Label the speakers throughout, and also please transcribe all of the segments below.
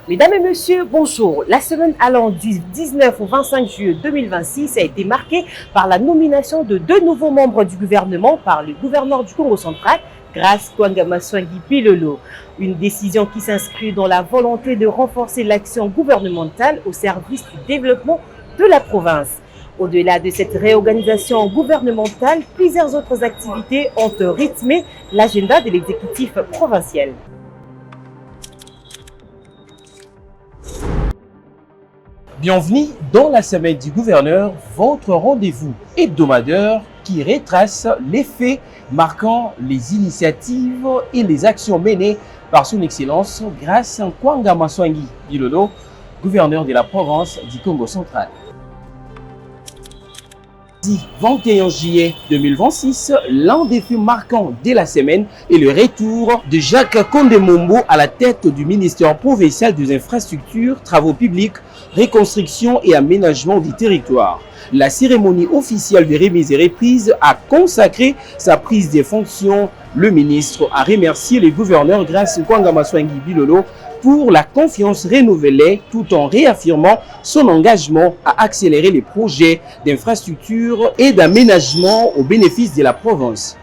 Speaker 1: Mesdames et messieurs, bonjour. La semaine allant du 19 au 25 juillet 2026 a été marquée par la nomination de 2 nouveaux membres du gouvernement par le gouverneur du Congo central, Grace Kwanga-Maswangi Bilolo. Une décision qui s'inscrit dans la volonté de renforcer l'action gouvernementale au service du développement de la province. Au-delà de cette réorganisation gouvernementale, plusieurs autres activités ont rythmé l'agenda de l'exécutif provincial.
Speaker 2: Bienvenue dans la semaine du gouverneur, votre rendez-vous hebdomadaire qui retrace les faits marquant les initiatives et les actions menées par son Excellence Grace Kwanga-Maswangi Bilolo, gouverneur de la province du Congo central. 21 juillet 2026, l'un des faits marquants de la semaine est le retour de Jacques Kondemombo à la tête du ministère provincial des infrastructures, travaux publics, reconstruction et aménagement du territoire. La cérémonie officielle de remise et reprise a consacré sa prise de fonctions. Le ministre a remercié le gouverneur Grace Kwanga-Maswangi Bilolo pour la confiance renouvelée tout en réaffirmant son engagement à accélérer les projets d'infrastructure et d'aménagement au bénéfice de la province.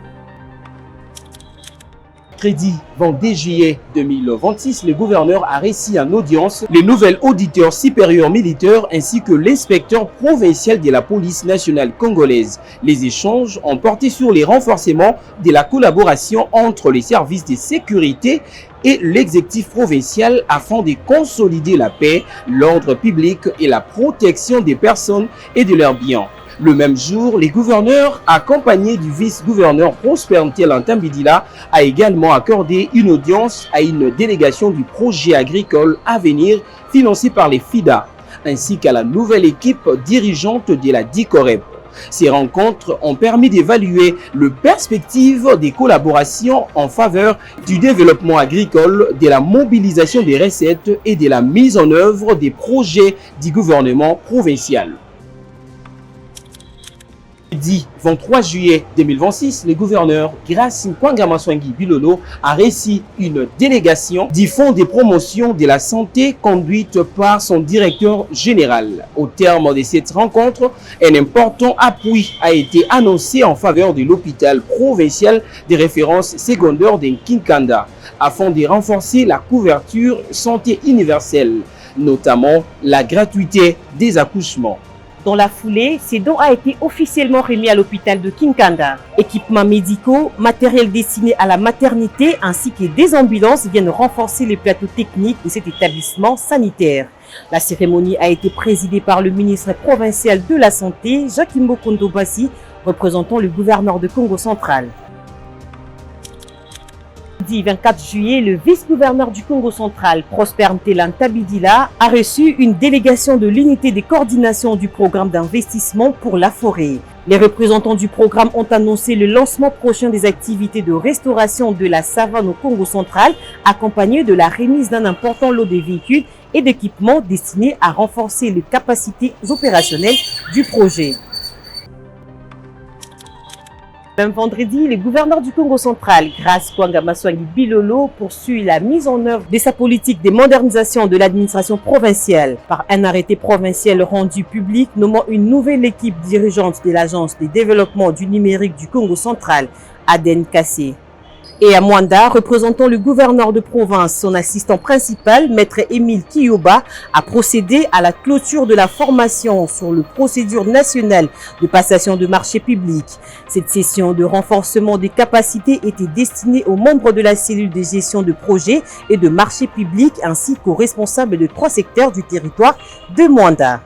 Speaker 2: Mercredi 22 juillet 2026, le gouverneur a reçu en audience le nouvel auditeur supérieur militaire ainsi que l'inspecteur provincial de la police nationale congolaise. Les échanges ont porté sur les renforcements de la collaboration entre les services de sécurité et l'exécutif provincial afin de consolider la paix, l'ordre public et la protection des personnes et de leurs biens. Le même jour, le gouverneur, accompagné du vice-gouverneur Prosper Ntela-Ntambidila, a également accordé une audience à une délégation du projet agricole à venir financé par les FIDA, ainsi qu'à la nouvelle équipe dirigeante de la DICOREP. Ces rencontres ont permis d'évaluer les perspectives des collaborations en faveur du développement agricole, de la mobilisation des recettes et de la mise en œuvre des projets du gouvernement provincial. Jeudi 23 juillet 2026, le gouverneur Grace Kwanga-Maswangi Bilolo a reçu une délégation du Fonds de promotion de la santé conduite par son directeur général. Au terme de cette rencontre, un important appui a été annoncé en faveur de l'hôpital provincial de référence secondaire de Kinkanda afin de renforcer la couverture santé universelle, notamment la gratuité des accouchements.
Speaker 1: Dans la foulée, ces dons a été officiellement remis à l'hôpital de Kinkanda. Équipements médicaux, matériel destiné à la maternité ainsi que des ambulances viennent renforcer les plateaux techniques de cet établissement sanitaire. La cérémonie a été présidée par le ministre provincial de la Santé, Jacquimbo Kondobasi, représentant le gouverneur de Congo central. Le 24 juillet, le vice-gouverneur du Congo central, Prosper Ntela-Ntambidila, a reçu une délégation de l'unité de coordination du programme d'investissement pour la forêt. Les représentants du programme ont annoncé le lancement prochain des activités de restauration de la savane au Congo central, accompagné de la remise d'un important lot de véhicules et d'équipements destinés à renforcer les capacités opérationnelles du projet. Même vendredi, le gouverneur du Congo central, Grace Kwanga-Maswangi Bilolo, poursuit la mise en œuvre de sa politique de modernisation de l'administration provinciale par un arrêté provincial rendu public nommant une nouvelle équipe dirigeante de l'Agence de développement du numérique du Congo central, Aden Kassé. Et à Mwanda, représentant le gouverneur de province, son assistant principal, maître Émile Kiyoba, a procédé à la clôture de la formation sur le procédure nationale de passation de marchés publics. Cette session de renforcement des capacités était destinée aux membres de la cellule de gestion de projets et de marchés publics ainsi qu'aux responsables de 3 secteurs du territoire de Mwanda.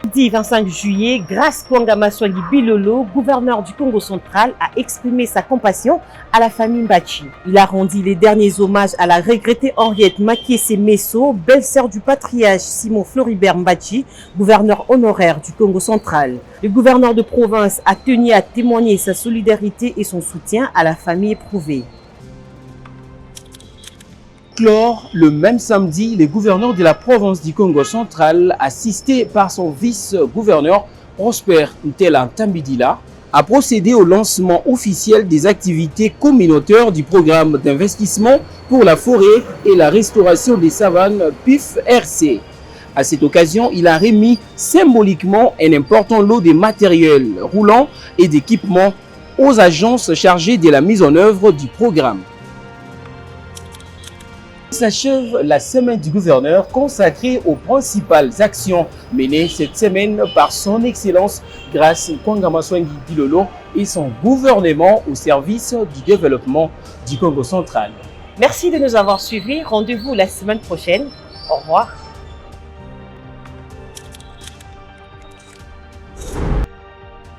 Speaker 1: Jeudi 25 juillet, Grace Kwanga-Maswangi Bilolo, gouverneur du Congo central, a exprimé sa compassion à la famille Mbachi. Il a rendu les derniers hommages à la regrettée Henriette Makiese-Messo, belle-sœur du patriarche Simon Floribert Mbachi, gouverneur honoraire du Congo central. Le gouverneur de province a tenu à témoigner sa solidarité et son soutien à la famille éprouvée.
Speaker 2: Le même samedi, le gouverneur de la province du Congo central, assisté par son vice-gouverneur Prosper Ntela-Ntambidila, a procédé au lancement officiel des activités communautaires du programme d'investissement pour la forêt et la restauration des savanes PIF-RC. À cette occasion, il a remis symboliquement un important lot de matériel roulant et d'équipements aux agences chargées de la mise en œuvre du programme. S'achève la semaine du gouverneur consacrée aux principales actions menées cette semaine par son Excellence Grace Kwanga Maswangi Bilolo et son gouvernement au service du développement du Congo central.
Speaker 1: Merci de nous avoir suivis. Rendez-vous la semaine prochaine. Au revoir.